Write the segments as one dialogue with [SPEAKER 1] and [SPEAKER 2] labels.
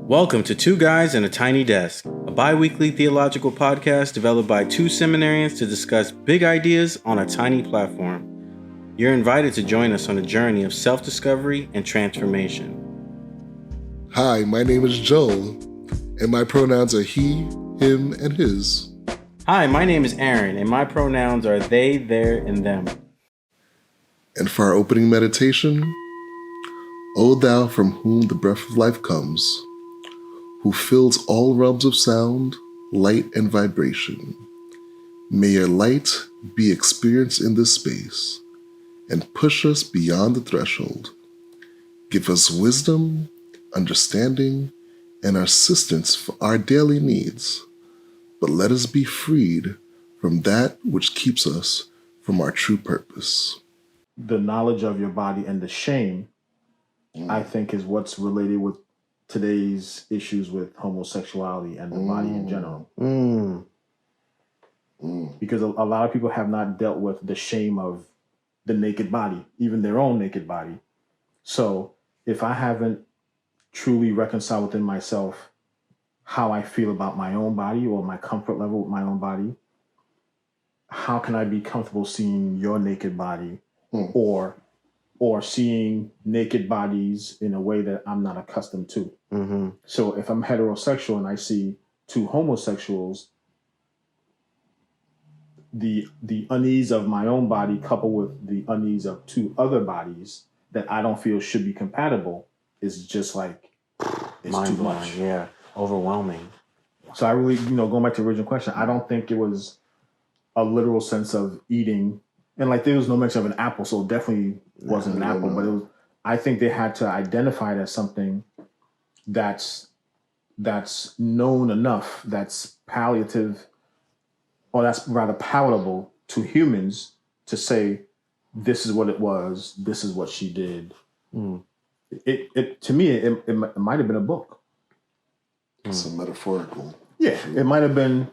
[SPEAKER 1] Welcome to 2Guys&aTinyDesk, a bi-weekly theological podcast developed by two seminarians to discuss big ideas on a tiny platform. You're invited to join us on a journey of self-discovery and transformation.
[SPEAKER 2] Hi, my name is Joel, and my pronouns are he, him, and his.
[SPEAKER 1] Hi, my name is Aaron, and my pronouns are they, their, and them.
[SPEAKER 2] And for our opening meditation, O thou from whom the breath of life comes, who fills all realms of sound, light, and vibration, may your light be experienced in this space and push us beyond the threshold. Give us wisdom, understanding, and assistance for our daily needs, but let us be freed from that which keeps us from our true purpose.
[SPEAKER 3] The knowledge of your body and the shame, I think, is what's related with today's issues with homosexuality and the body in general. Because a lot of people have not dealt with the shame of the naked body, even their own naked body. So if I haven't truly reconciled within myself how I feel about my own body or my comfort level with my own body, how can I be comfortable seeing your naked body or seeing naked bodies in a way that I'm not accustomed to? So if I'm heterosexual and I see two homosexuals, the unease of my own body coupled with the unease of two other bodies that I don't feel should be compatible is just like, it's too much.
[SPEAKER 1] Yeah, overwhelming.
[SPEAKER 3] So I really, going back to the original question, I don't think it was a literal sense of eating. And like, there was no mention of an apple, so it definitely wasn't an apple. But it was, I think they had to identify it as something that's known enough, that's palliative, or that's rather palatable to humans to say, this is what it was, this is what she did. It to me, it might have been a book.
[SPEAKER 2] It's a metaphorical.
[SPEAKER 3] Yeah, it might have been,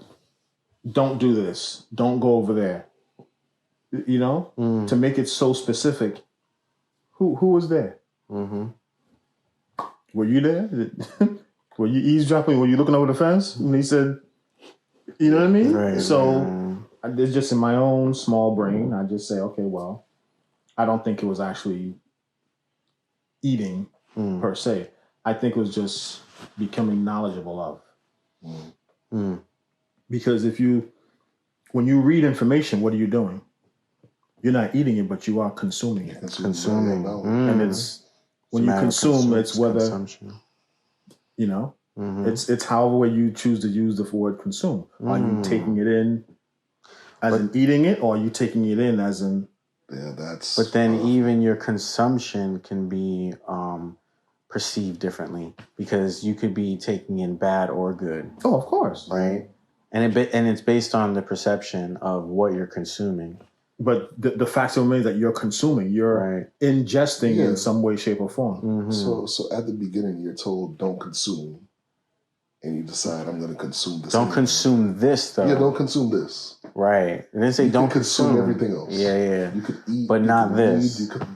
[SPEAKER 3] don't do this, don't go over there. To make it so specific. Who was there? Were you there? Were you eavesdropping? Were you looking over the fence when he said, you know what I mean?
[SPEAKER 1] Right,
[SPEAKER 3] so it's just in my own small brain, I just say, okay, well, I don't think it was actually eating per se. I think it was just becoming knowledgeable of. Because when you read information, what are you doing? You're not eating it, but you are consuming it.
[SPEAKER 2] Consuming.
[SPEAKER 3] And it's when you consume, it's whether
[SPEAKER 1] consumption.
[SPEAKER 3] It's however way you choose to use the word consume. Are you taking it in as in eating it, or are you taking it in as in?
[SPEAKER 2] Yeah, that's.
[SPEAKER 1] But then even your consumption can be perceived differently because you could be taking in bad or good.
[SPEAKER 3] Oh, of course,
[SPEAKER 1] right? And it's based on the perception of what you're consuming.
[SPEAKER 3] But the fact remains that you're consuming, you're ingesting in some way, shape, or form.
[SPEAKER 2] So at the beginning, you're told don't consume, and you decide I'm going to consume this.
[SPEAKER 1] Don't consume this, though.
[SPEAKER 2] Yeah, don't consume this.
[SPEAKER 1] Right. And then say don't consume
[SPEAKER 2] everything else.
[SPEAKER 1] Yeah.
[SPEAKER 2] You could eat,
[SPEAKER 1] but not this.
[SPEAKER 2] Read, you could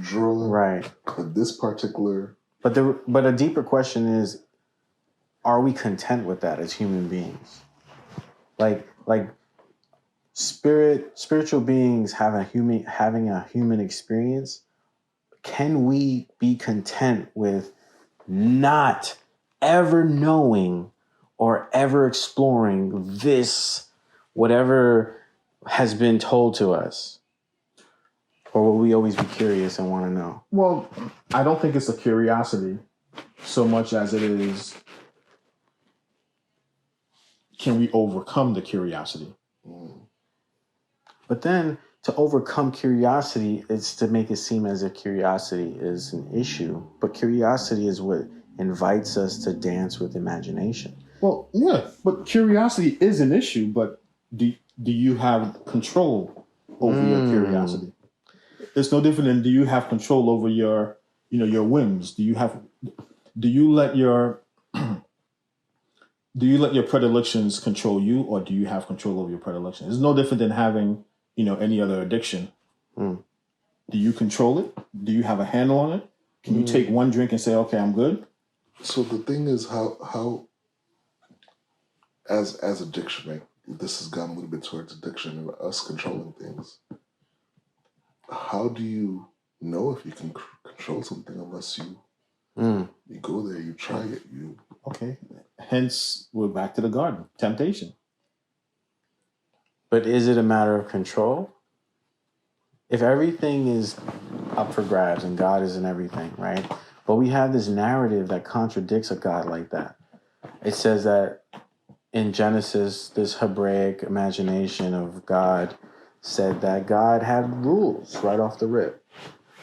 [SPEAKER 2] draw.
[SPEAKER 1] Right.
[SPEAKER 2] But this particular.
[SPEAKER 1] But a deeper question is, are we content with that as human beings? Like. Spiritual beings having a human experience, can we be content with not ever knowing or ever exploring this, whatever has been told to us? Or will we always be curious and want to know?
[SPEAKER 3] Well, I don't think it's a curiosity so much as it is, can we overcome the curiosity?
[SPEAKER 1] But then to overcome curiosity, it's to make it seem as if curiosity is an issue. But curiosity is what invites us to dance with imagination.
[SPEAKER 3] Well, yeah, but curiosity is an issue, but do you have control over your curiosity? It's no different than do you have control over your whims? Do you let your predilections control you, or do you have control over your predilections? It's no different than having any other addiction. Do you control it? Do you have a handle on it? Can you take one drink and say, okay, I'm good?
[SPEAKER 2] So the thing is, how as addiction, right? This has gone a little bit towards addiction and us controlling things. How do you know if you can control something unless you you go there, you try it, you
[SPEAKER 3] Okay. Hence, we're back to the garden. Temptation.
[SPEAKER 1] But is it a matter of control? If everything is up for grabs and God is in everything, right? But we have this narrative that contradicts a God like that. It says that in Genesis, this Hebraic imagination of God said that God had rules right off the rip.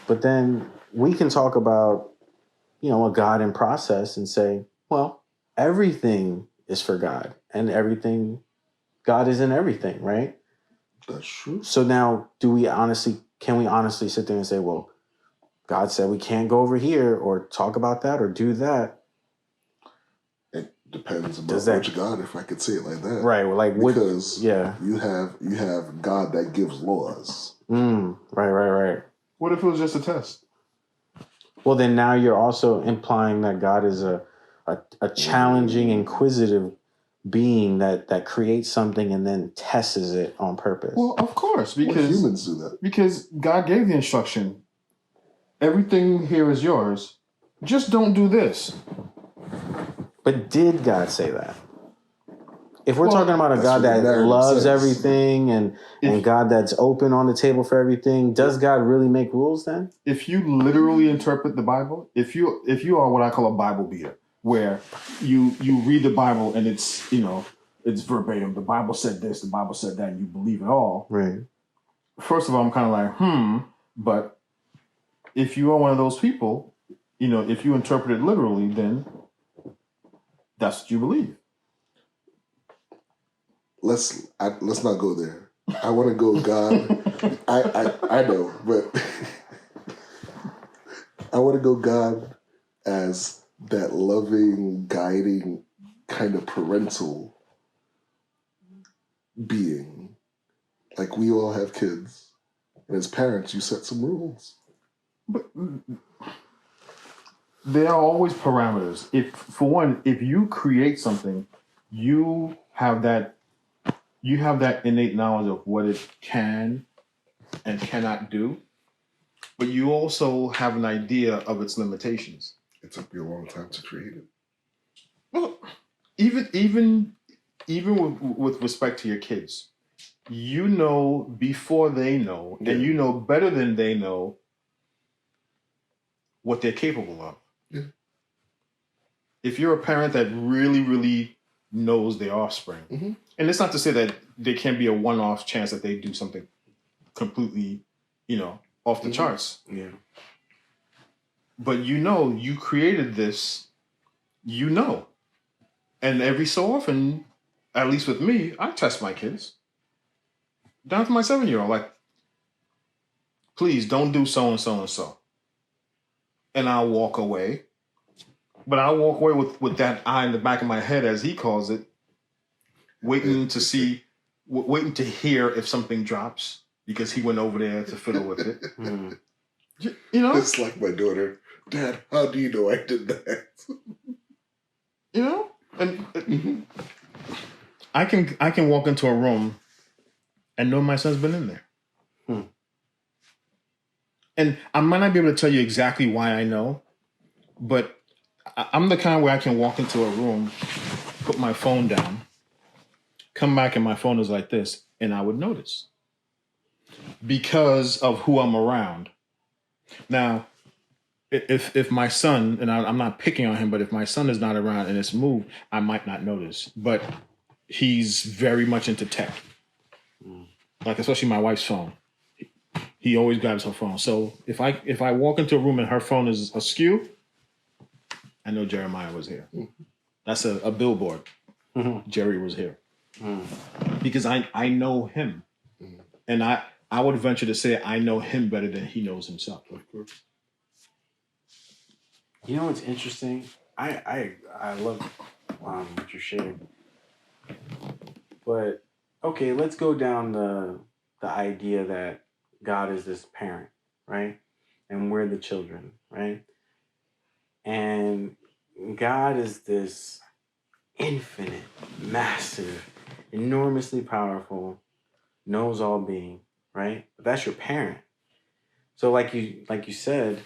[SPEAKER 1] But then we can talk about, a God in process and say, well, everything is for God and God is in everything, right?
[SPEAKER 2] that's true.
[SPEAKER 1] So now can we honestly sit there and say, well, God said we can't go over here or talk about that or do that?
[SPEAKER 2] It depends about which God, if I could say it like that.
[SPEAKER 1] Right. Well, like
[SPEAKER 2] because you have God that gives laws.
[SPEAKER 1] Right.
[SPEAKER 3] What if it was just a test?
[SPEAKER 1] Well, then now you're also implying that God is a challenging, inquisitive being that creates something and then tests it on purpose.
[SPEAKER 3] Well, of course, because
[SPEAKER 2] humans do that.
[SPEAKER 3] Because God gave the instruction. Everything here is yours. Just don't do this.
[SPEAKER 1] But did God say that? If we're talking about a God that loves everything and God that's open on the table for everything, does God really make rules then?
[SPEAKER 3] If you literally interpret the Bible, if you are what I call a Bible beater, where you read the Bible and it's it's verbatim. The Bible said this, the Bible said that, and you believe it all.
[SPEAKER 1] Right.
[SPEAKER 3] First of all, I'm kind of like, but if you are one of those people, if you interpret it literally, then that's what you believe.
[SPEAKER 2] Let's not go there. I want to go God. I know, but I want to go God as that loving, guiding, kind of parental being. Like we all have kids, and as parents, you set some rules.
[SPEAKER 3] But there are always parameters. If you create something, you have that innate knowledge of what it can and cannot do, but you also have an idea of its limitations.
[SPEAKER 2] It took me a long time to create it.
[SPEAKER 3] Well, even with respect to your kids, before they know, and you know better than they know what they're capable of.
[SPEAKER 2] Yeah.
[SPEAKER 3] If you're a parent that really, really knows their offspring, and it's not to say that there can't be a one-off chance that they do something completely, off the charts.
[SPEAKER 1] Yeah.
[SPEAKER 3] But you created this, and every so often, at least with me, I test my kids. Down to my 7-year-old, like, please don't do so and so and so. And I'll walk away. But I'll walk away with that eye in the back of my head, as he calls it, waiting to hear if something drops, because he went over there to fiddle with it.
[SPEAKER 2] It's like my daughter, Dad, how do you know I did that?
[SPEAKER 3] And I can walk into a room and know my son's been in there. And I might not be able to tell you exactly why I know, but I'm the kind where I can walk into a room, put my phone down, come back and my phone is like this, and I would notice because of who I'm around. Now, if my son, and I'm not picking on him, but if my son is not around and it's moved, I might not notice. But he's very much into tech, like especially my wife's phone. He always grabs her phone. So if I walk into a room and her phone is askew, I know Jeremiah was here. That's a billboard. Jerry was here. Because I know him. And I would venture to say I know him better than he knows himself. Of course.
[SPEAKER 1] You know what's interesting? I love what you're sharing. But okay, let's go down the idea that God is this parent, right? And we're the children, right? And God is this infinite, massive, enormously powerful, knows all being, right? That's your parent. So like you said,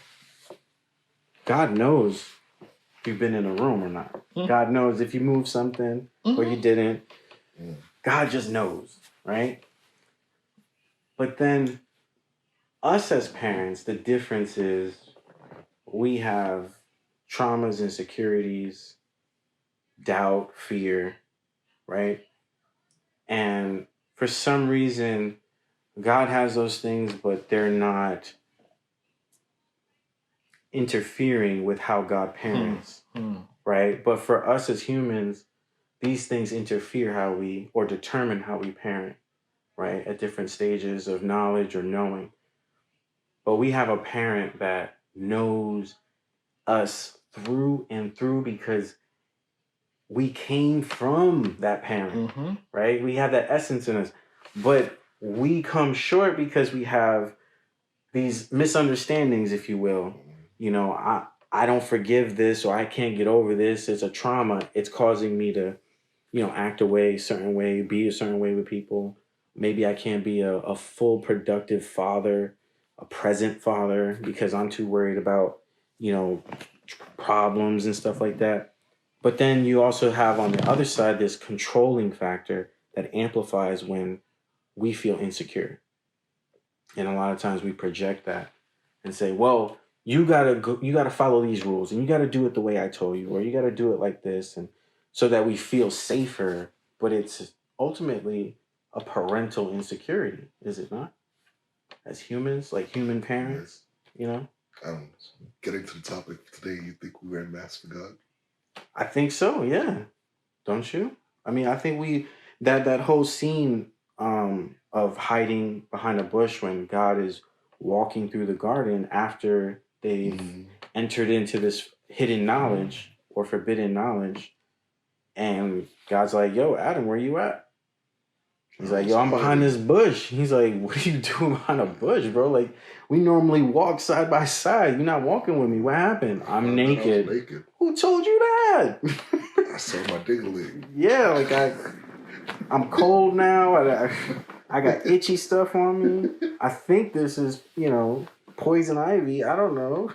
[SPEAKER 1] God knows if you've been in a room or not. God knows if you moved something or you didn't. God just knows, right? But then us as parents, the difference is we have traumas, insecurities, doubt, fear, right? And for some reason, God has those things, but they're not interfering with how God parents, right? But for us as humans, these things interfere how we, or determine how we parent, right? At different stages of knowledge or knowing. But we have a parent that knows us through and through because we came from that parent, right? We have that essence in us. But we come short because we have these misunderstandings, if you will. You know, I don't forgive this, or I can't get over this. It's a trauma. It's causing me to, act a certain way, be a certain way with people. Maybe I can't be a full productive father, a present father, because I'm too worried about, problems and stuff like that. But then you also have on the other side this controlling factor that amplifies when we feel insecure. And a lot of times we project that and say, well, you gotta follow these rules and you gotta do it the way I told you, or you gotta do it like this, and so that we feel safer. But it's ultimately a parental insecurity, is it not? As humans, like human parents,
[SPEAKER 2] Getting to the topic today, you think we wear masks for God?
[SPEAKER 1] I think so, yeah. Don't you? I mean, I think that whole scene of hiding behind a bush when God is walking through the garden after they've entered into this hidden knowledge or forbidden knowledge, and God's like, "Yo, Adam, where you at?" He's like, "Yo, I'm behind this bush." He's like, "What are you doing behind a bush, bro? Like, we normally walk side by side. You're not walking with me. What happened? I'm naked." Who told you that?
[SPEAKER 2] I saw my diggling.
[SPEAKER 1] Yeah, like I'm cold now. I got itchy stuff on me. I think this is, poison ivy. I don't know.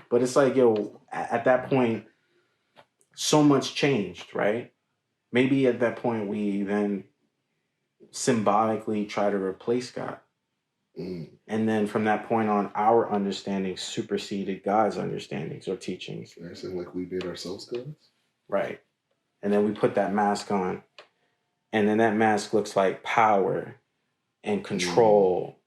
[SPEAKER 1] But it's like, yo, at that point, so much changed, right? Maybe at that point, we then symbolically try to replace God. And then from that point on, our understanding superseded God's understandings or teachings.
[SPEAKER 2] You're saying like we made ourselves gods?
[SPEAKER 1] Right. And then we put that mask on. And then that mask looks like power and control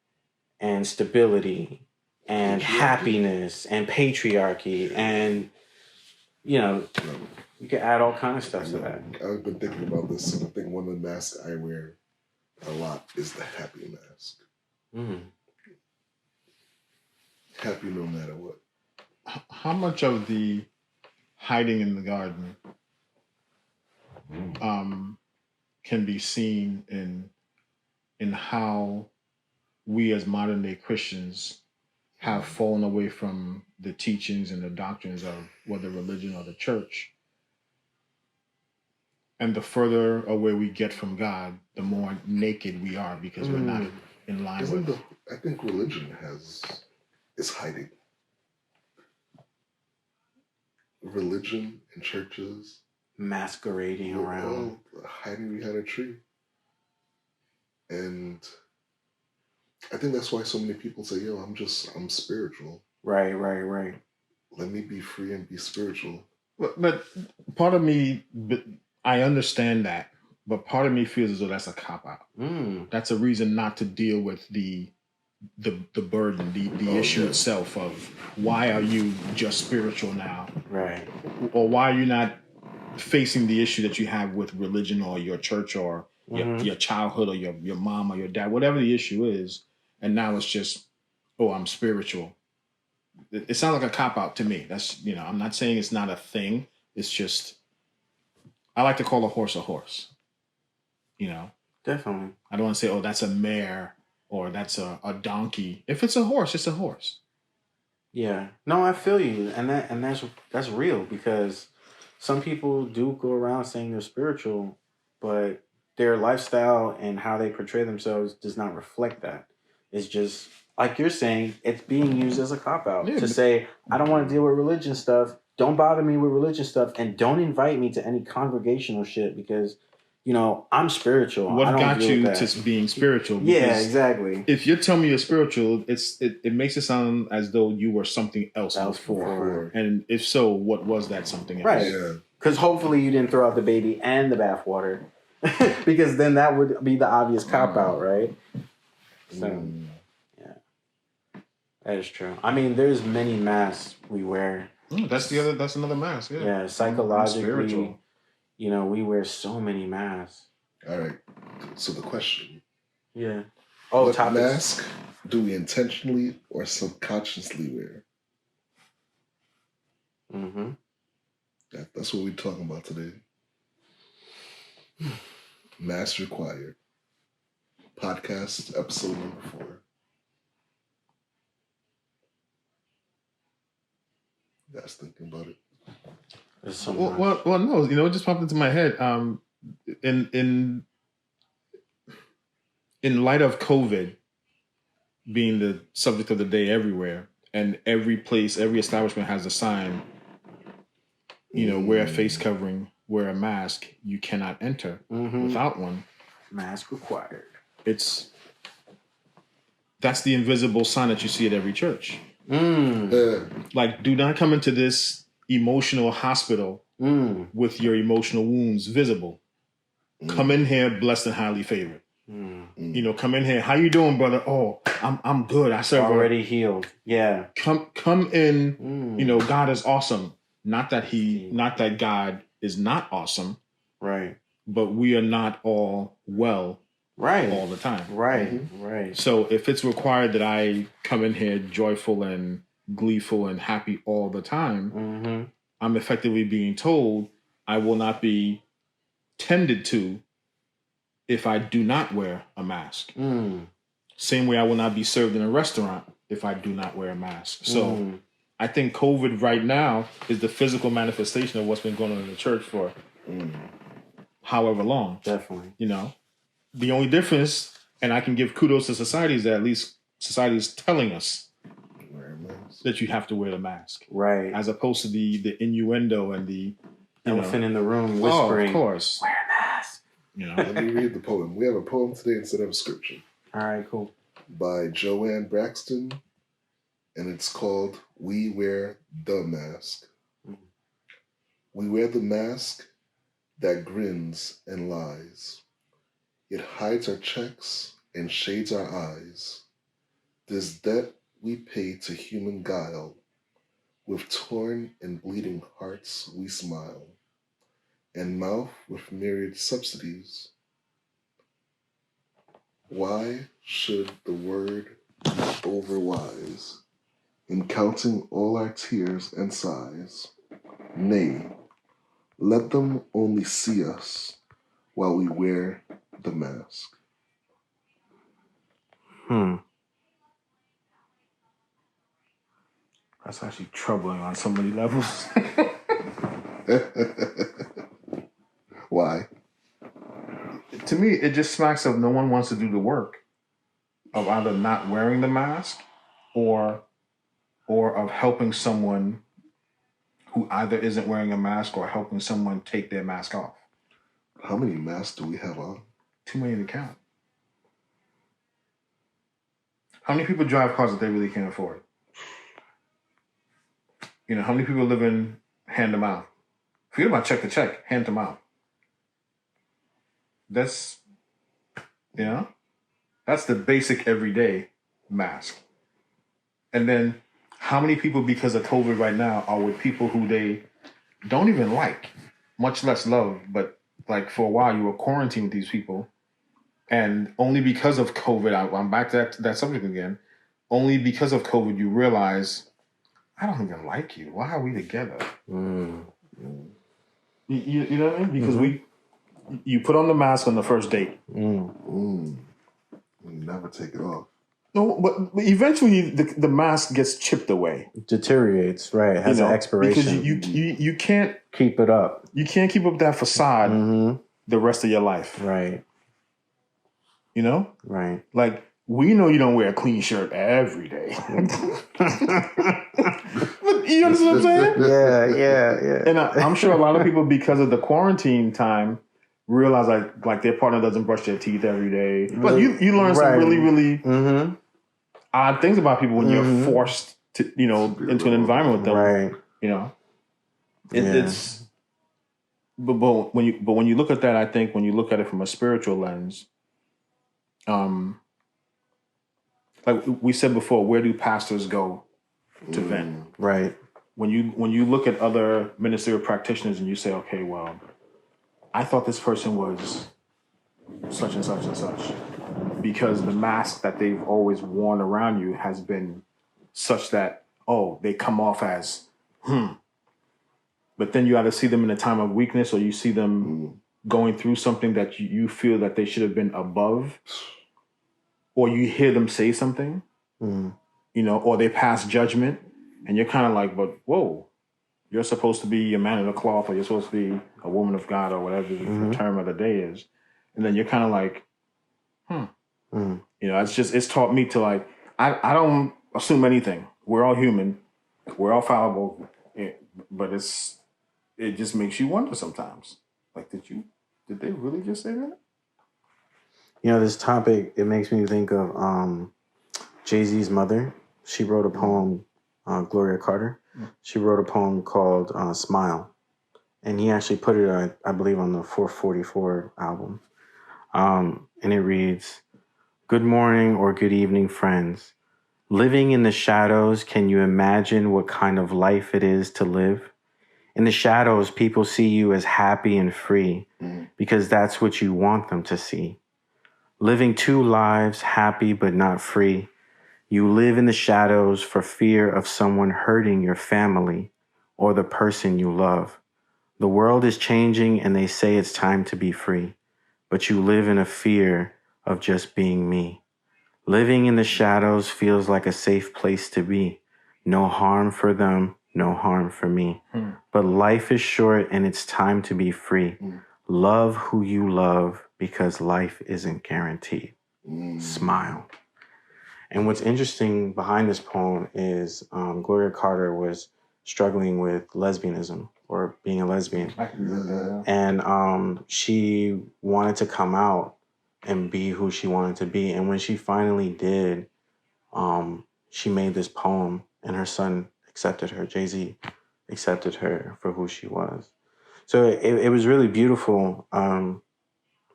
[SPEAKER 1] and stability and happiness and patriarchy. And, you can add all kinds of stuff to that.
[SPEAKER 2] I've been thinking about this, and I think one of the masks I wear a lot is the happy mask. Happy no matter what.
[SPEAKER 3] How much of the hiding in the garden can be seen in how we as modern day Christians have fallen away from the teachings and the doctrines of whether religion or the church? And the further away we get from God, the more naked we are because we're not in line with.
[SPEAKER 2] I think religion is hiding. Religion and churches
[SPEAKER 1] masquerading around,
[SPEAKER 2] hiding behind a tree. And I think that's why so many people say, yo, I'm spiritual.
[SPEAKER 1] Right.
[SPEAKER 2] Let me be free and be spiritual.
[SPEAKER 3] But part of me, I understand that, but part of me feels as though that's a cop-out. That's a reason not to deal with the burden, the issue itself of why are you just spiritual now?
[SPEAKER 1] Right.
[SPEAKER 3] Or why are you not facing the issue that you have with religion or your church or your childhood or your mom or your dad, whatever the issue is, and now it's just, oh, I'm spiritual. It sounds like a cop-out to me. That's, I'm not saying it's not a thing. It's just, I like to call a horse.
[SPEAKER 1] Definitely.
[SPEAKER 3] I don't want to say, oh, that's a mare or that's a donkey. If it's a horse, it's a horse.
[SPEAKER 1] Yeah. No, I feel you. And that's real because some people do go around saying they're spiritual, but their lifestyle and how they portray themselves does not reflect that. It's just like you're saying, it's being used as a cop out
[SPEAKER 3] Yeah,
[SPEAKER 1] to say, I don't want to deal with religion stuff. Don't bother me with religion stuff and don't invite me to any congregational shit because I'm spiritual. I
[SPEAKER 3] what
[SPEAKER 1] don't
[SPEAKER 3] got
[SPEAKER 1] deal with
[SPEAKER 3] you
[SPEAKER 1] that.
[SPEAKER 3] to being spiritual?
[SPEAKER 1] Yeah,
[SPEAKER 3] Because
[SPEAKER 1] exactly.
[SPEAKER 3] if you're telling me you're spiritual, it makes it sound as though you were something else
[SPEAKER 1] That was
[SPEAKER 3] before. And if so, what was that something else?
[SPEAKER 1] Right.
[SPEAKER 2] Yeah.
[SPEAKER 1] Because hopefully you didn't throw out the baby and the bathwater, because then that would be the obvious cop out, right? So, yeah, that is true. I mean, there's many masks we wear.
[SPEAKER 3] That's another mask. Yeah.
[SPEAKER 1] Yeah,
[SPEAKER 3] I'm
[SPEAKER 1] psychologically,
[SPEAKER 3] spiritual.
[SPEAKER 1] we wear so many masks.
[SPEAKER 2] All right. So the question:
[SPEAKER 1] Yeah.
[SPEAKER 2] what
[SPEAKER 1] Topics.
[SPEAKER 2] mask do we intentionally or subconsciously wear?
[SPEAKER 1] Mm-hmm.
[SPEAKER 2] That's what we're talking about today. Mask required. Podcast episode number 4. You guys thinking about it?
[SPEAKER 1] There's so much.
[SPEAKER 3] Well, no. It just popped into my head. In light of COVID being the subject of the day everywhere, and every place, every establishment has a sign. Wear a face covering, wear a mask. You cannot enter without one.
[SPEAKER 1] Mask required.
[SPEAKER 3] That's the invisible sign that you see at every church. Like, do not come into this emotional hospital with your emotional wounds visible. Come in here blessed and highly favored. Come in here. How you doing, brother? Oh, I'm good. I serve
[SPEAKER 1] already healed. Yeah.
[SPEAKER 3] Come in. God is awesome. Not that God is not awesome.
[SPEAKER 1] Right.
[SPEAKER 3] But we are not all well.
[SPEAKER 1] Right.
[SPEAKER 3] All the time.
[SPEAKER 1] Right. Right.
[SPEAKER 3] So if it's required that I come in here joyful and gleeful and happy all the time, I'm effectively being told I will not be tended to if I do not wear a mask. Same way I will not be served in a restaurant if I do not wear a mask. So I think COVID right now is the physical manifestation of what's been going on in the church for however long.
[SPEAKER 1] Definitely.
[SPEAKER 3] The only difference, and I can give kudos to society, is that at least society is telling us that you have to wear the mask.
[SPEAKER 1] Right.
[SPEAKER 3] As opposed to the innuendo and the
[SPEAKER 1] elephant in the room whispering.
[SPEAKER 3] Oh, of course.
[SPEAKER 1] Wear a mask.
[SPEAKER 2] Let me read the poem. We have a poem today instead of a scripture.
[SPEAKER 1] All right, cool.
[SPEAKER 2] By Joanne Braxton, and it's called We Wear the Mask. We wear the mask that grins and lies. It hides our checks and shades our eyes. This debt we pay to human guile. With torn and bleeding hearts we smile, and mouth with myriad subsidies. Why should the word be overwise in counting all our tears and sighs? Nay, let them only see us while we wear the mask.
[SPEAKER 3] That's actually troubling on so many levels.
[SPEAKER 2] Why?
[SPEAKER 3] To me, it just smacks of no one wants to do the work of either not wearing the mask or of helping someone who either isn't wearing a mask or helping someone take their mask off.
[SPEAKER 2] How many masks do we have on?
[SPEAKER 3] Too many to count. How many people drive cars that they really can't afford? How many people live in hand to mouth? Forget about check to check, hand to mouth. That's the basic everyday mask. And then how many people, because of COVID right now, are with people who they don't even like, much less love, but like for a while you were quarantined with these people, and only because of COVID, I'm back to that subject again, only because of COVID you realize, I don't even like you. Why are we together? You know what I mean? Because you put on the mask on the first date.
[SPEAKER 2] You never take it off.
[SPEAKER 3] No, but eventually the mask gets chipped away.
[SPEAKER 1] Deteriorates, right? It has an expiration.
[SPEAKER 3] Because you can't
[SPEAKER 1] keep it up.
[SPEAKER 3] You can't keep up that facade the rest of your life.
[SPEAKER 1] Right.
[SPEAKER 3] You know?
[SPEAKER 1] Right.
[SPEAKER 3] Like, we know you don't wear a clean shirt every day. But you understand what I'm saying?
[SPEAKER 1] Yeah.
[SPEAKER 3] And I'm sure a lot of people, because of the quarantine time, realize like their partner doesn't brush their teeth every day. But you learn some really, really odd things about people when you're forced to, into an environment with them.
[SPEAKER 1] Right.
[SPEAKER 3] You know? It's but when you look at that, I think when you look at it from a spiritual lens, like we said before, where do pastors go to vent?
[SPEAKER 1] Right.
[SPEAKER 3] When you look at other ministerial practitioners and you say, okay, well, I thought this person was such and such and such, because the mask that they've always worn around you has been such that, they come off as, But then you either see them in a time of weakness, or you see them going through something that you feel that they should have been above, or you hear them say something, or they pass judgment, and you're kind of like, but whoa, you're supposed to be a man of the cloth, or you're supposed to be a woman of God, or whatever the term of the day is. And then you're kind of like, it's taught me to like, I don't assume anything. We're all human. We're all fallible. But it just makes you wonder sometimes. Like, did they really just say that?
[SPEAKER 1] This topic, it makes me think of Jay-Z's mother. She wrote a poem, Gloria Carter. She wrote a poem called Smile. And he actually put it, I believe, on the 444 album. And it reads, "Good morning or good evening, friends. Living in the shadows, can you imagine what kind of life it is to live? In the shadows, people see you as happy and free because that's what you want them to see. Living two lives, happy but not free. You live in the shadows for fear of someone hurting your family or the person you love. The world is changing and they say it's time to be free, but you live in a fear of just being me. Living in the shadows feels like a safe place to be. No harm for them, no harm for me. But life is short and it's time to be free. Love who you love because life isn't guaranteed. Smile." And what's interesting behind this poem is Gloria Carter was struggling with lesbianism, or being a lesbian. And she wanted to come out and be who she wanted to be. And when she finally did, she made this poem, and her son accepted her. Jay-Z accepted her for who she was. So it was really beautiful.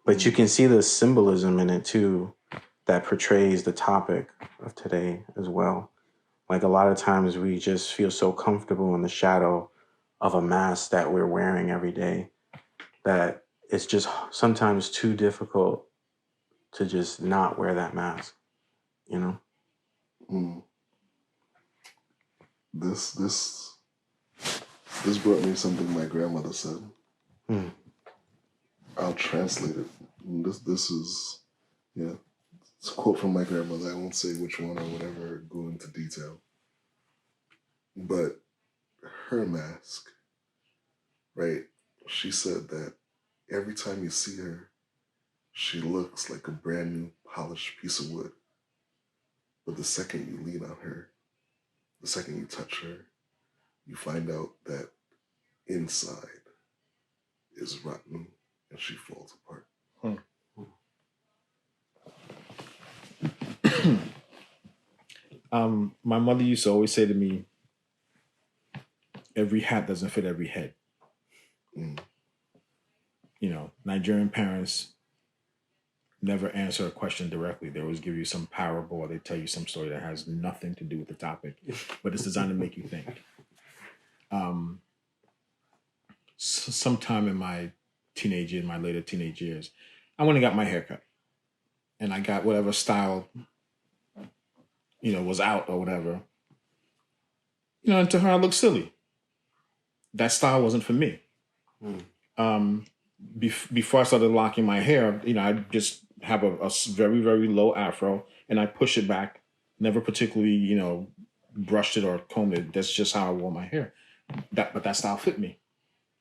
[SPEAKER 1] But you can see the symbolism in it too, that portrays the topic of today as well. Like, a lot of times we just feel so comfortable in the shadow of a mask that we're wearing every day that it's just sometimes too difficult to just not wear that mask,
[SPEAKER 2] This brought me something my grandmother said. I'll translate it. This is, it's a quote from my grandmother. I won't say which one or whatever, go into detail. But her mask, right? She said that every time you see her, she looks like a brand new polished piece of wood. But the second you lean on her, the second you touch her, you find out that inside is rotten and she falls apart.
[SPEAKER 3] My mother used to always say to me, every hat doesn't fit every head. Nigerian parents never answer a question directly. They always give you some parable, or they tell you some story that has nothing to do with the topic, but it's designed to make you think. Sometime in my later teenage years, I went and got my hair cut. And I got whatever style, was out or whatever. And to her, I looked silly. That style wasn't for me. Before I started locking my hair, I just have a very, very low afro, and I push it back never particularly, brushed it or combed it. That's just how I wore my hair. But that style fit me.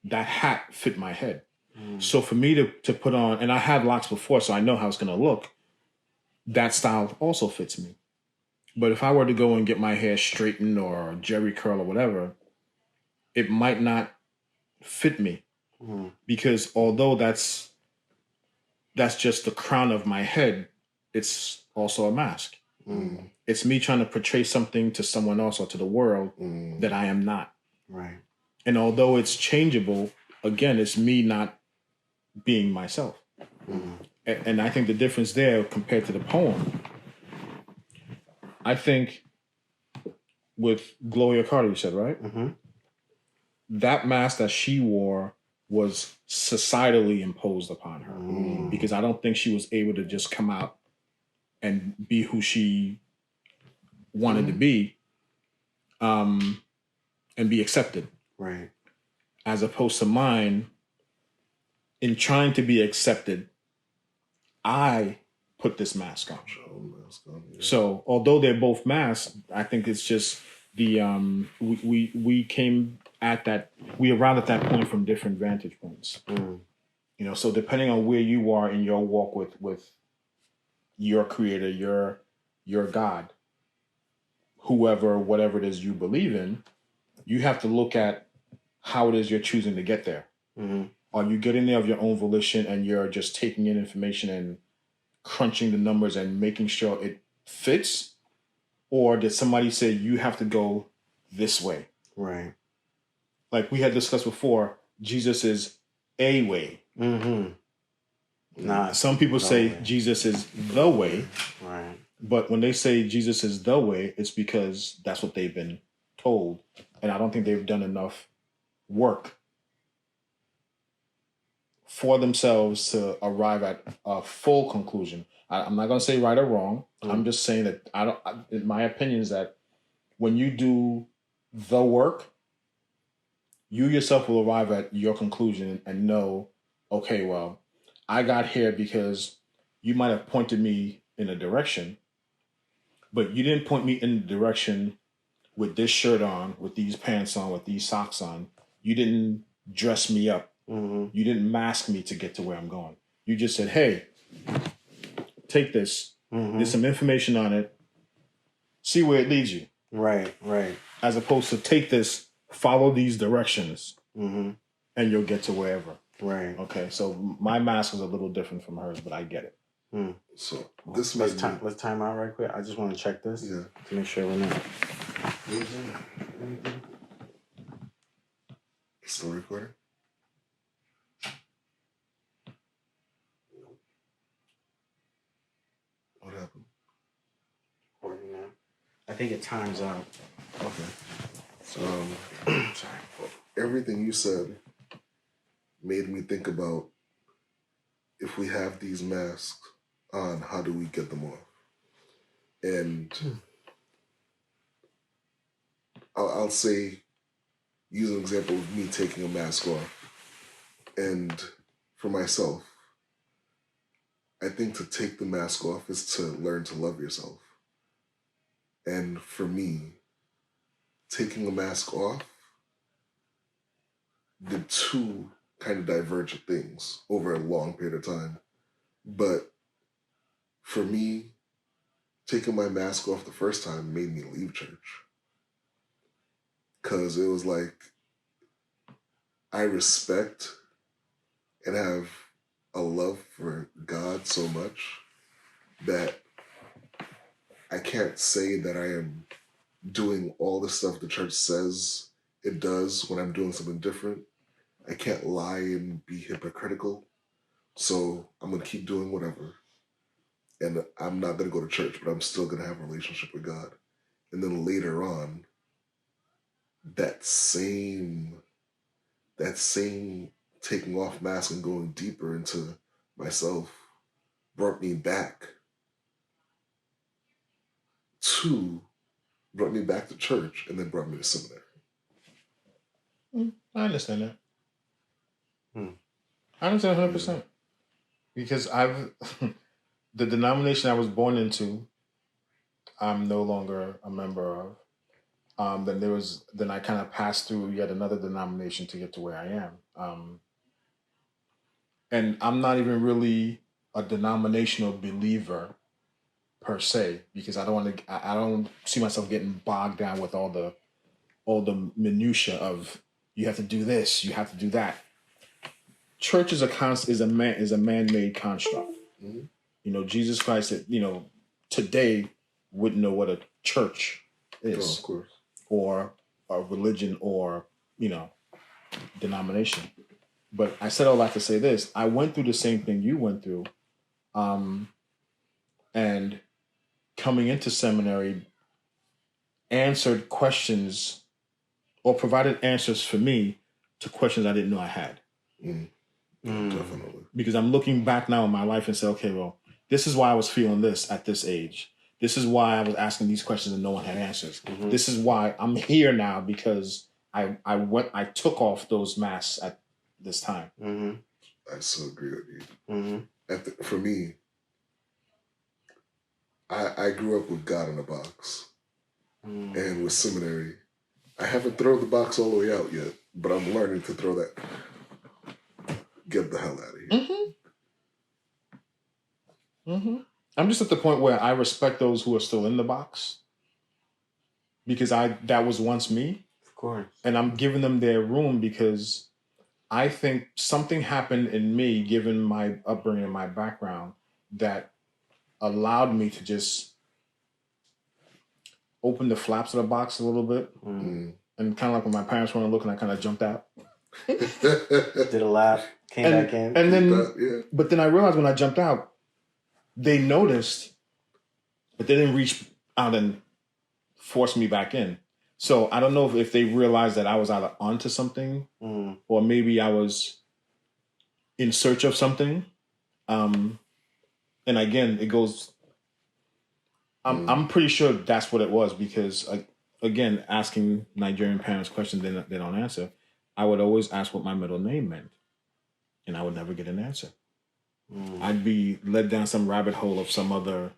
[SPEAKER 3] That hat fit my head. So for me to put on, and I had locks before, so I know how it's going to look, that style also fits me. But if I were to go and get my hair straightened or jerry curl or whatever, it might not fit me. Because although that's just the crown of my head, it's also a mask. It's me trying to portray something to someone else or to the world that I am not.
[SPEAKER 1] Right.
[SPEAKER 3] And although it's changeable, again, it's me not being myself. And I think the difference there compared to the poem, I think with Gloria Carter, you said, right? That mask that she wore was societally imposed upon her because I don't think she was able to just come out and be who she wanted to be and be accepted.
[SPEAKER 1] Right.
[SPEAKER 3] As opposed to mine, in trying to be accepted, I put this mask on. So although they're both masks, I think it's just the we came at that, we arrived at that point from different vantage points. So depending on where you are in your walk with your creator, your God, whoever, whatever it is you believe in, you have to look at how it is you're choosing to get there. Are you getting there of your own volition and you're just taking in information and crunching the numbers and making sure it fits? Or did somebody say you have to go this way?
[SPEAKER 1] Right.
[SPEAKER 3] Like we had discussed before, Jesus is a way. Some people say
[SPEAKER 1] way.
[SPEAKER 3] Jesus is the way.
[SPEAKER 1] Right.
[SPEAKER 3] But when they say Jesus is the way, it's because that's what they've been told. And I don't think they've done enough work for themselves to arrive at a full conclusion. I'm not going to say right or wrong. I'm just saying that my opinion is that when you do the work, you yourself will arrive at your conclusion and know, okay, well, I got here because you might have pointed me in a direction, but you didn't point me in the direction with this shirt on, with these pants on, with these socks on. You didn't dress me up. You didn't mask me to get to where I'm going. You just said, hey, take this. There's some information on it. See where it leads you.
[SPEAKER 1] Right.
[SPEAKER 3] As opposed to take this, follow these directions, and you'll get to wherever.
[SPEAKER 1] Right.
[SPEAKER 3] Okay, so my mask is a little different from hers, but I get it.
[SPEAKER 2] So this
[SPEAKER 1] let's time out right quick. I just want to check this to make sure we're not.
[SPEAKER 2] Still recording? What happened?
[SPEAKER 1] Recording now. I think it times out.
[SPEAKER 2] Okay. Sorry. Everything you said made me think about, if we have these masks on, how do we get them off? And I'll say, use an example of me taking a mask off. And for myself, I think to take the mask off is to learn to love yourself. And for me, taking a mask off did two kind of divergent things over a long period of time. But for me, taking my mask off the first time made me leave church. Because it was like, I respect and have a love for God so much that I can't say that I am doing all the stuff the church says it does when I'm doing something different. I can't lie and be hypocritical. So I'm going to keep doing whatever. And I'm not going to go to church, but I'm still going to have a relationship with God. And then later on, that same taking off mask and going deeper into myself brought me back to church, and then brought me to seminary.
[SPEAKER 3] I understand that. I understand 100%. Because the denomination I was born into, I'm no longer a member of. Then I kind of passed through yet another denomination to get to where I am. And I'm not even really a denominational believer per se, because I don't want to. I don't see myself getting bogged down with all the minutia of you have to do this, you have to do that. Church is a man-made construct.
[SPEAKER 2] Mhm.
[SPEAKER 3] You know, Jesus Christ, today wouldn't know what a church
[SPEAKER 2] Oh,
[SPEAKER 3] is,
[SPEAKER 2] of course.
[SPEAKER 3] or a religion, or denomination. But I said all that to say this: I went through the same thing you went through, and coming into seminary, answered questions or provided answers for me to questions I didn't know I had.
[SPEAKER 2] Mm.
[SPEAKER 1] Mm.
[SPEAKER 2] Definitely.
[SPEAKER 3] Because I'm looking back now in my life and say, okay, well, this is why I was feeling this at this age. This is why I was asking these questions and no one had answers.
[SPEAKER 1] Mhm.
[SPEAKER 3] This is why I'm here now, because I took off those masks at this time.
[SPEAKER 1] Mm-hmm.
[SPEAKER 2] I so agree with you.
[SPEAKER 1] Mm-hmm.
[SPEAKER 2] For me, I grew up with God in a box, and with seminary, I haven't thrown the box all the way out yet, but I'm learning to throw that. Get the hell out of here.
[SPEAKER 3] I'm just at the point where I respect those who are still in the box, because that was once me,
[SPEAKER 1] Of course.
[SPEAKER 3] and I'm giving them their room, because I think something happened in me, given my upbringing and my background, that allowed me to just open the flaps of the box a little bit.
[SPEAKER 2] Mm.
[SPEAKER 3] And kind of like when my parents weren't looking, I kind of jumped out.
[SPEAKER 1] Did a lap, came back in.
[SPEAKER 3] And then,
[SPEAKER 2] yeah.
[SPEAKER 3] But then I realized when I jumped out, they noticed, but they didn't reach out and force me back in. So I don't know if they realized that I was either onto something, or maybe I was in search of something. And again, it goes. I'm pretty sure that's what it was, because again, asking Nigerian parents questions they don't answer, I would always ask what my middle name meant, and I would never get an answer. I'd be led down some rabbit hole of some other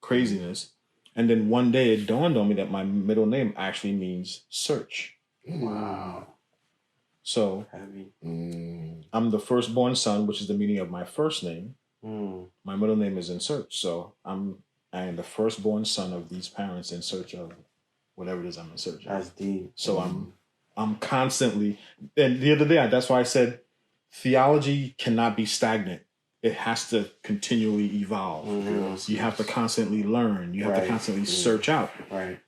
[SPEAKER 3] craziness, and then one day it dawned on me that my middle name actually means search.
[SPEAKER 1] Wow.
[SPEAKER 3] So
[SPEAKER 1] Heavy.
[SPEAKER 3] I'm the firstborn son, which is the meaning of my first name. My middle name is in search, so I am the firstborn son of these parents in search of whatever it is I'm in search of.
[SPEAKER 1] That's deep.
[SPEAKER 3] So I'm constantly, and the other day, that's why I said theology cannot be stagnant. It has to continually evolve. You have to constantly learn. You have to constantly search out.
[SPEAKER 1] Right.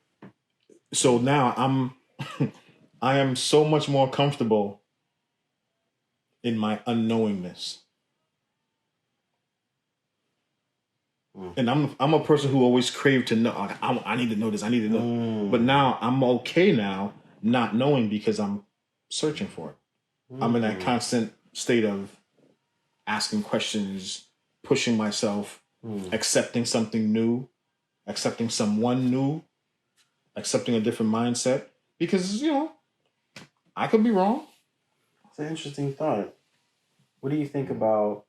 [SPEAKER 3] So now I am so much more comfortable in my unknowingness. And I'm a person who always craved to know. I need to know this. I need to know. But now I'm okay now not knowing, because I'm searching for it. I'm in that constant state of asking questions, pushing myself, accepting something new, accepting someone new, accepting a different mindset. Because, I could be wrong.
[SPEAKER 1] It's an interesting thought. What do you think about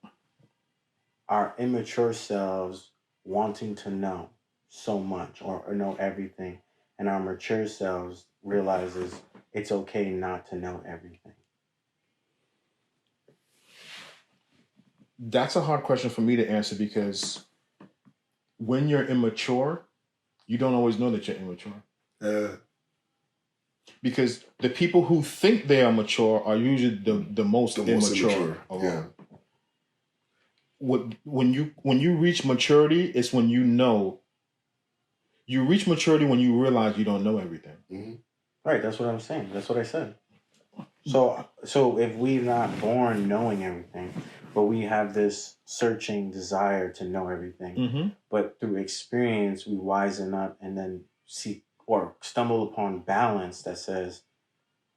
[SPEAKER 1] our immature selves wanting to know so much, or know everything, and our mature selves realizes it's okay not to know everything?
[SPEAKER 3] That's a hard question for me to answer, because when you're immature, you don't always know that you're immature. Because the people who think they are mature are usually the most immature of all. When you reach maturity, it's when you reach maturity when you realize you don't know everything.
[SPEAKER 1] Right, that's what I'm saying. That's what I said. So if we're not born knowing everything, but we have this searching desire to know everything, but through experience we wisen up and then see or stumble upon balance that says,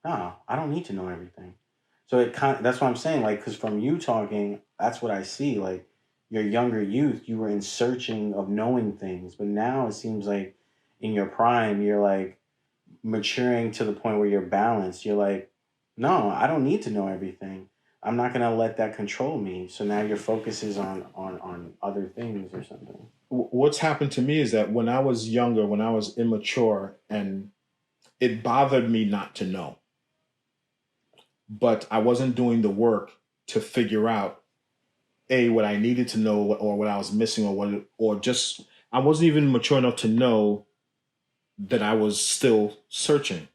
[SPEAKER 1] no, I don't need to know everything. So that's what I'm saying. Like, because from you talking, that's what I see. Like, your younger youth, you were in searching of knowing things, but now it seems like in your prime, you're like maturing to the point where you're balanced. You're like, no, I don't need to know everything. I'm not gonna let that control me. So now your focus is on other things or something.
[SPEAKER 3] What's happened to me is that when I was younger, when I was immature, and it bothered me not to know, but I wasn't doing the work to figure out what I needed to know, or what I was missing, or just I wasn't even mature enough to know that I was still searching.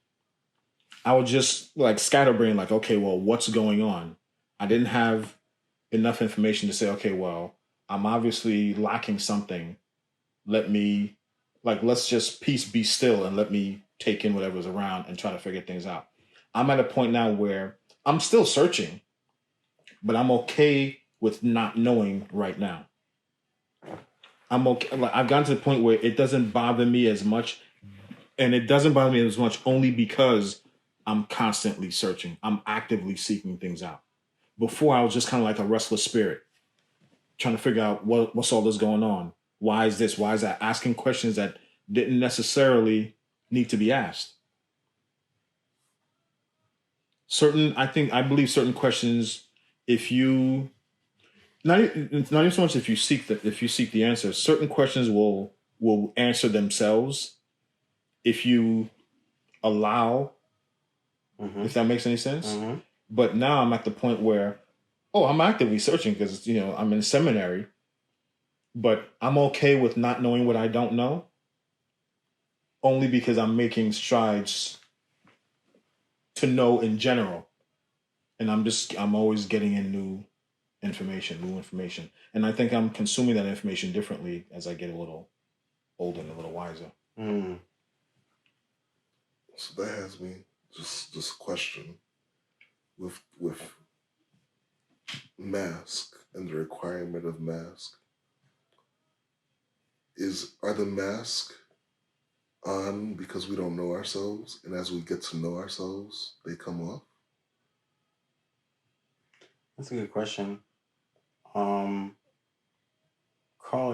[SPEAKER 3] I was just like scatterbrained, like, okay, well, what's going on? I didn't have enough information to say, okay, well, I'm obviously lacking something. Let's just peace be still and let me take in whatever's around and try to figure things out. I'm at a point now where I'm still searching, but I'm okay with not knowing right now. I'm okay. Like, I've gotten to the point where it doesn't bother me as much, and it doesn't bother me as much only because I'm constantly searching. I'm actively seeking things out. Before, I was just kind of like a restless spirit, trying to figure out what's all this going on. Why is this? Why is that? Asking questions that didn't necessarily need to be asked. I believe certain questions, if you it's not even so much if you seek the answer, certain questions will answer themselves if you allow, if that makes any sense. But now I'm at the point where, I'm actively searching because I'm in seminary, but I'm okay with not knowing what I don't know, only because I'm making strides to know in general, and I'm always getting in new information, and I think I'm consuming that information differently as I get a little older and a little wiser.
[SPEAKER 2] So that has me just a question with mask and the requirement of mask. Are the mask on because we don't know ourselves, and as we get to know ourselves, they come off?
[SPEAKER 1] That's a good question. Carl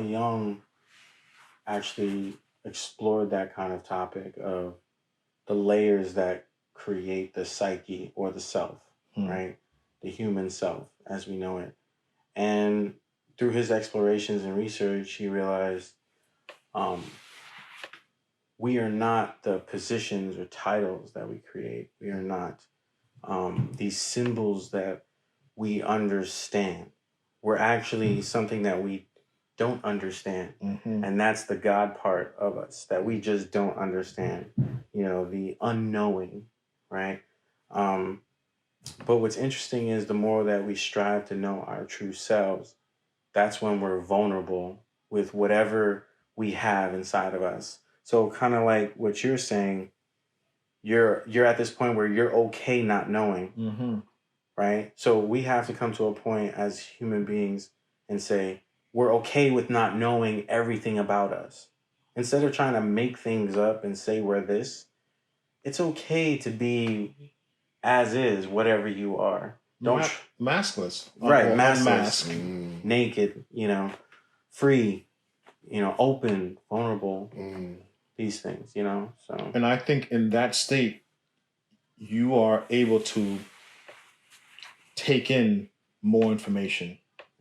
[SPEAKER 1] Jung actually explored that kind of topic of the layers that create the psyche or the self, right? The human self as we know it. And through his explorations and research, he realized we are not the positions or titles that we create. We are not these symbols that we understand. We're actually something that we don't understand. And that's the God part of us that we just don't understand, the unknowing, right? But what's interesting is the more that we strive to know our true selves, that's when we're vulnerable with whatever we have inside of us. So kind of like what you're saying, you're at this point where you're okay not knowing, right? So we have to come to a point as human beings and say, we're okay with not knowing everything about us. Instead of trying to make things up and say we're this, it's okay to be as is, whatever you are. Don't
[SPEAKER 3] maskless.
[SPEAKER 1] Right,
[SPEAKER 3] maskless.
[SPEAKER 1] Naked, free, open, vulnerable, these things, so.
[SPEAKER 3] And I think in that state, you are able to take in more information.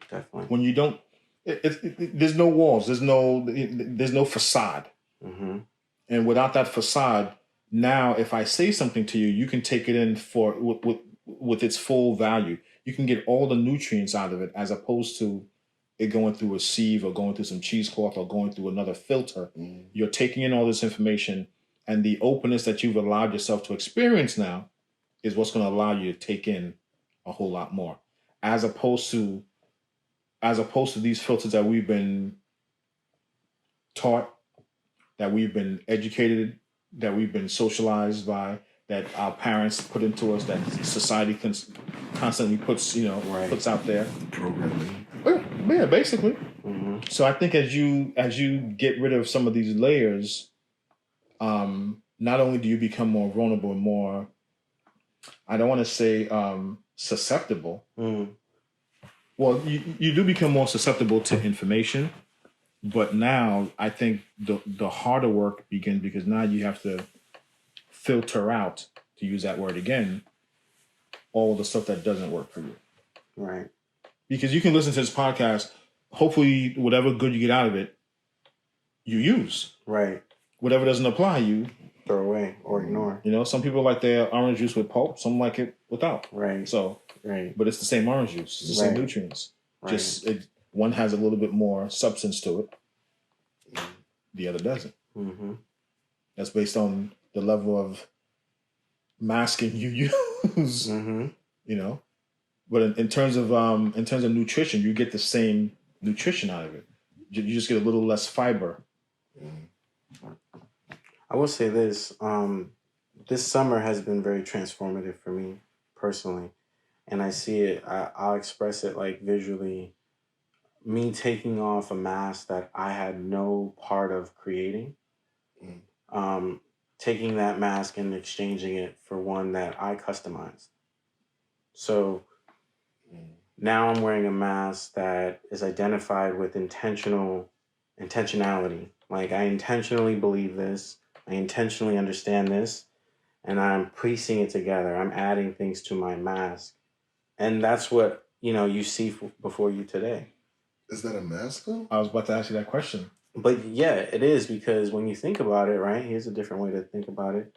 [SPEAKER 1] Definitely.
[SPEAKER 3] When you don't, there's no walls, there's no facade. And without that facade, now if I say something to you, you can take it in with its full value. You can get all the nutrients out of it, as opposed to it going through a sieve or going through some cheesecloth or going through another filter. You're taking in all this information, and the openness that you've allowed yourself to experience now is what's going to allow you to take in a whole lot more, as opposed to these filters that we've been taught, that we've been educated, that we've been socialized by, that our parents put into us, that society constantly puts out there.
[SPEAKER 2] Programming.
[SPEAKER 3] Yeah, basically. So I think as you get rid of some of these layers, not only do you become more vulnerable and more, I don't want to say susceptible. Well, you do become more susceptible to information, but now I think the harder work begins, because now you have to filter out, to use that word again, all the stuff that doesn't work for you.
[SPEAKER 1] Right.
[SPEAKER 3] Because you can listen to this podcast, hopefully whatever good you get out of it, you use.
[SPEAKER 1] Right.
[SPEAKER 3] Whatever doesn't apply, you
[SPEAKER 1] throw away or ignore.
[SPEAKER 3] You know, some people like their orange juice with pulp, some like it without.
[SPEAKER 1] Right.
[SPEAKER 3] So,
[SPEAKER 1] right.
[SPEAKER 3] But it's the same orange juice, it's the same nutrients.
[SPEAKER 1] Right.
[SPEAKER 3] Just one has a little bit more substance to it, the other doesn't. Mm-hmm. That's based on the level of masking you use. Mm-hmm. You know, but in terms of nutrition, you get the same nutrition out of it. You just get a little less fiber.
[SPEAKER 1] I will say this: this summer has been very transformative for me personally, and I see it. I'll express it like visually. Me taking off a mask that I had no part of creating, taking that mask and exchanging it for one that I customized. So now I'm wearing a mask that is identified with intentionality. Like, I intentionally believe this, I intentionally understand this, and I'm piecing it together. I'm adding things to my mask. And that's what, you see before you today.
[SPEAKER 2] Is that a mask though?
[SPEAKER 3] I was about to ask you that question.
[SPEAKER 1] But yeah, it is, because when you think about it, right? Here's a different way to think about it.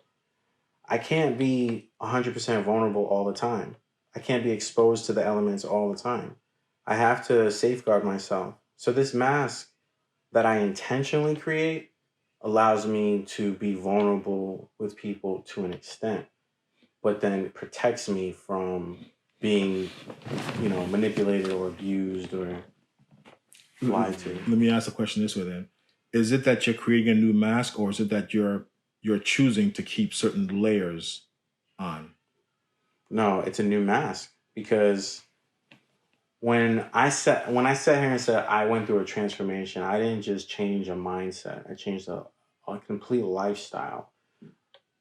[SPEAKER 1] I can't be 100% vulnerable all the time. I can't be exposed to the elements all the time. I have to safeguard myself. So this mask that I intentionally create allows me to be vulnerable with people to an extent, but then it protects me from being, manipulated or abused or lied to.
[SPEAKER 3] Let me ask the question this way then. Is it that you're creating a new mask, or is it that you're choosing to keep certain layers on?
[SPEAKER 1] No, it's a new mask, because when I sat here and said I went through a transformation, I didn't just change a mindset. I changed a complete lifestyle.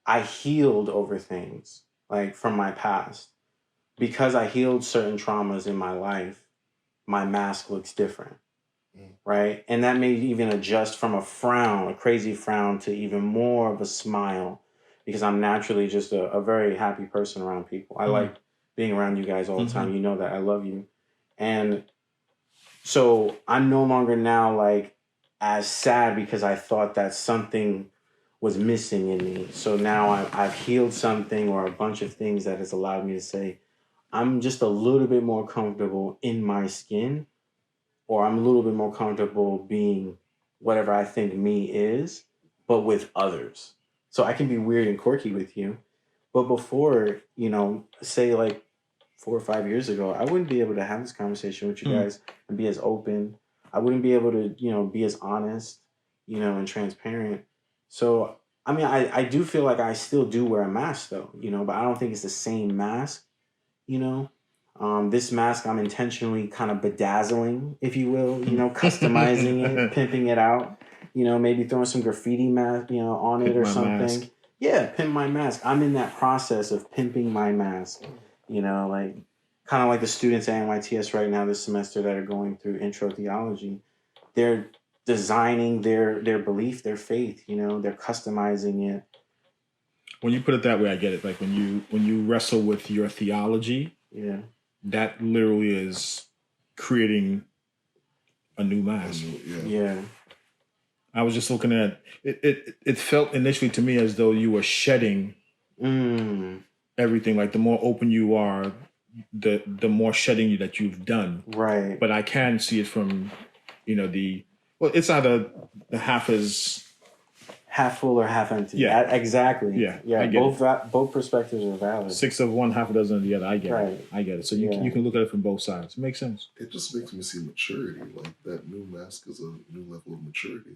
[SPEAKER 1] I healed over things, like, from my past. Because I healed certain traumas in my life, my mask looks different. Right? And that may even adjust from a crazy frown, to even more of a smile, because I'm naturally just a very happy person around people. I like being around you guys all the time. You know that. I love you. And so I'm no longer now like as sad because I thought that something was missing in me. So now I've healed something, or a bunch of things that has allowed me to say, I'm just a little bit more comfortable in my skin, or I'm a little bit more comfortable being whatever I think me is, but with others. So I can be weird and quirky with you. But before, say like 4 or 5 years ago, I wouldn't be able to have this conversation with you guys and be as open. I wouldn't be able to, be as honest, and transparent. So, I mean, I do feel like I still do wear a mask though, but I don't think it's the same mask, This mask I'm intentionally kind of bedazzling, if you will, customizing it, pimping it out, maybe throwing some graffiti on it or something. Mask. Yeah, pimp my mask. I'm in that process of pimping my mask, like kind of like the students at NYTS right now this semester that are going through intro theology. They're designing their belief, their faith, they're customizing it.
[SPEAKER 3] When you put it that way, I get it. Like when you wrestle with your theology, yeah, that literally is creating a new mask.
[SPEAKER 1] Yeah.
[SPEAKER 3] I was just looking at it. It felt initially to me as though you were shedding everything. Like the more open you are, the more shedding that you've done.
[SPEAKER 1] Right.
[SPEAKER 3] But I can see it from, it's either the half
[SPEAKER 1] full or half empty.
[SPEAKER 3] Yeah,
[SPEAKER 1] exactly.
[SPEAKER 3] Yeah.
[SPEAKER 1] Both perspectives are valid.
[SPEAKER 3] 6 of one, half a dozen of the other. I get it. So you can look at it from both sides. It makes sense.
[SPEAKER 2] It just makes me see maturity. Like that new mask is a new level of maturity.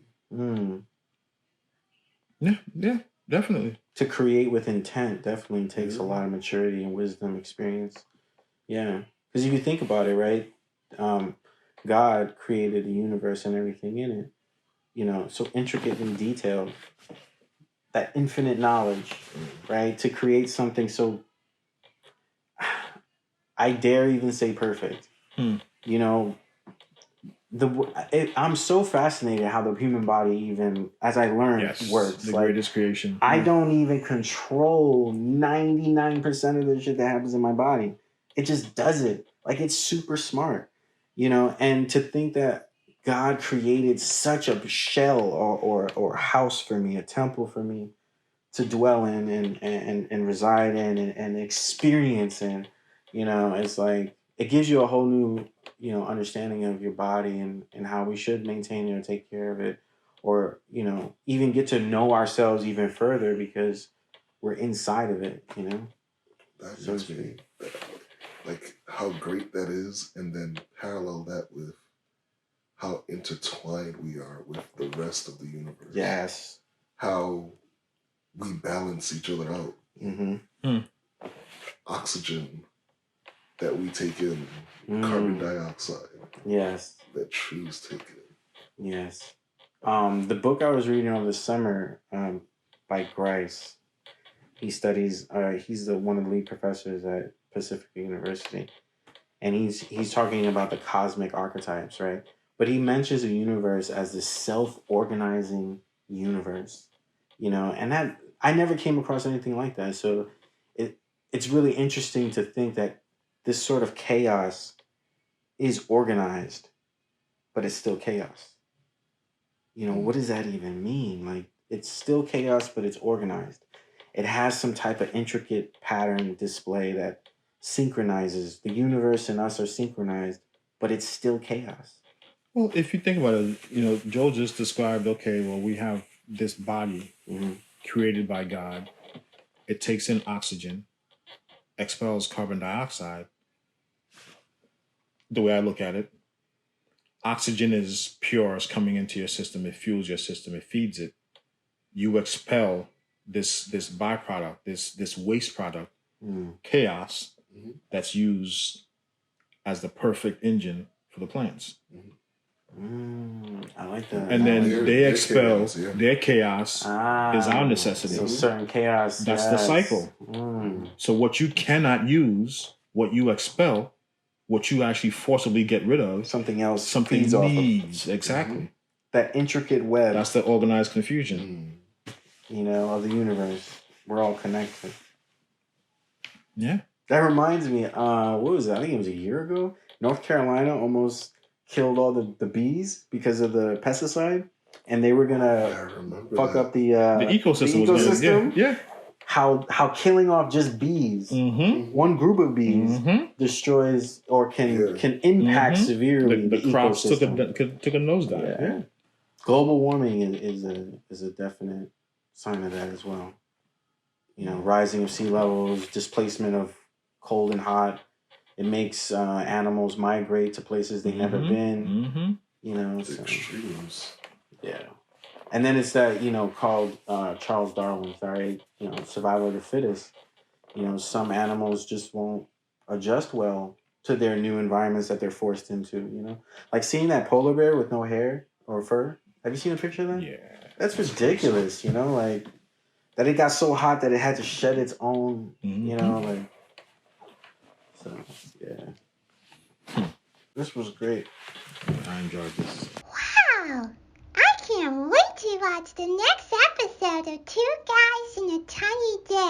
[SPEAKER 3] Yeah, definitely.
[SPEAKER 1] To create with intent definitely takes a lot of maturity and wisdom, experience. Yeah, because if you think about it, right? God created the universe and everything in it. So intricate and detailed. That infinite knowledge, right? To create something so, I dare even say perfect. I'm so fascinated how the human body, even as I learned, works.
[SPEAKER 3] The greatest creation.
[SPEAKER 1] I don't even control 99% of the shit that happens in my body. It just does it. Like, it's super smart, and to think that God created such a shell or house for me, a temple for me to dwell in and reside in and experience in, it's like it gives you a whole new, understanding of your body and how we should maintain it or take care of it, or, even get to know ourselves even further because we're inside of it.
[SPEAKER 2] That
[SPEAKER 1] So
[SPEAKER 2] makes
[SPEAKER 1] to
[SPEAKER 2] me
[SPEAKER 1] speak.
[SPEAKER 2] like how great that is, and then parallel that with how intertwined we are with the rest of the universe.
[SPEAKER 1] Yes.
[SPEAKER 2] How we balance each other out.
[SPEAKER 1] Mm-hmm.
[SPEAKER 2] Oxygen that we take in,
[SPEAKER 1] Mm.
[SPEAKER 2] carbon dioxide
[SPEAKER 1] Yes.
[SPEAKER 2] that trees take in.
[SPEAKER 1] Yes. The book I was reading over the summer, by Grice, he studies. He's one of the lead professors at Pacific University, and he's talking about the cosmic archetypes, right? But he mentions the universe as this self-organizing universe, and that I never came across anything like that. So it's really interesting to think that this sort of chaos is organized, but it's still chaos. What does that even mean? Like, it's still chaos, but it's organized. It has some type of intricate pattern display that synchronizes. The universe and us are synchronized, but it's still chaos.
[SPEAKER 3] Well, if you think about it, Joel just described, okay, well, we have this body created by God. It takes in oxygen, expels carbon dioxide. The way I look at it, oxygen is pure, it's coming into your system, it fuels your system, it feeds it. You expel this byproduct, this waste product, chaos, that's used as the perfect engine for the plants.
[SPEAKER 1] I like that.
[SPEAKER 3] And then they expel
[SPEAKER 2] chaos, yeah.
[SPEAKER 3] their chaos is our necessity.
[SPEAKER 1] So certain chaos.
[SPEAKER 3] That's the cycle. So what you cannot use, what you expel, what you actually forcibly get rid of,
[SPEAKER 1] something else
[SPEAKER 3] something
[SPEAKER 1] feeds
[SPEAKER 3] needs.
[SPEAKER 1] off of.
[SPEAKER 3] Exactly.
[SPEAKER 1] That intricate web.
[SPEAKER 3] That's the organized confusion.
[SPEAKER 1] Of the universe. We're all connected.
[SPEAKER 3] Yeah.
[SPEAKER 1] That reminds me, what was that? I think it was a year ago. North Carolina almost killed all the bees because of the pesticide, and they were gonna fuck up the
[SPEAKER 3] ecosystem.
[SPEAKER 1] The ecosystem.
[SPEAKER 3] Yeah.
[SPEAKER 1] How killing off just bees, one group of bees, destroys or can impact severely
[SPEAKER 3] the crops
[SPEAKER 1] ecosystem.
[SPEAKER 3] took a nosedive. Yeah.
[SPEAKER 1] Global warming is a definite sign of that as well. Rising of sea levels, displacement of cold and hot. It makes animals migrate to places they've never been. So,
[SPEAKER 2] extremes.
[SPEAKER 1] Yeah. And then it's that, called Charles Darwin, sorry, survival of the fittest. Some animals just won't adjust well to their new environments that they're forced into, Like seeing that polar bear with no hair or fur. Have you seen a picture of that?
[SPEAKER 3] Yeah.
[SPEAKER 1] That's ridiculous, like that it got so hot that it had to shed its own, so, yeah. This was great.
[SPEAKER 3] I enjoyed this.
[SPEAKER 4] Wow! I can't wait to watch the next episode of 2 Guys and a Tiny Desk.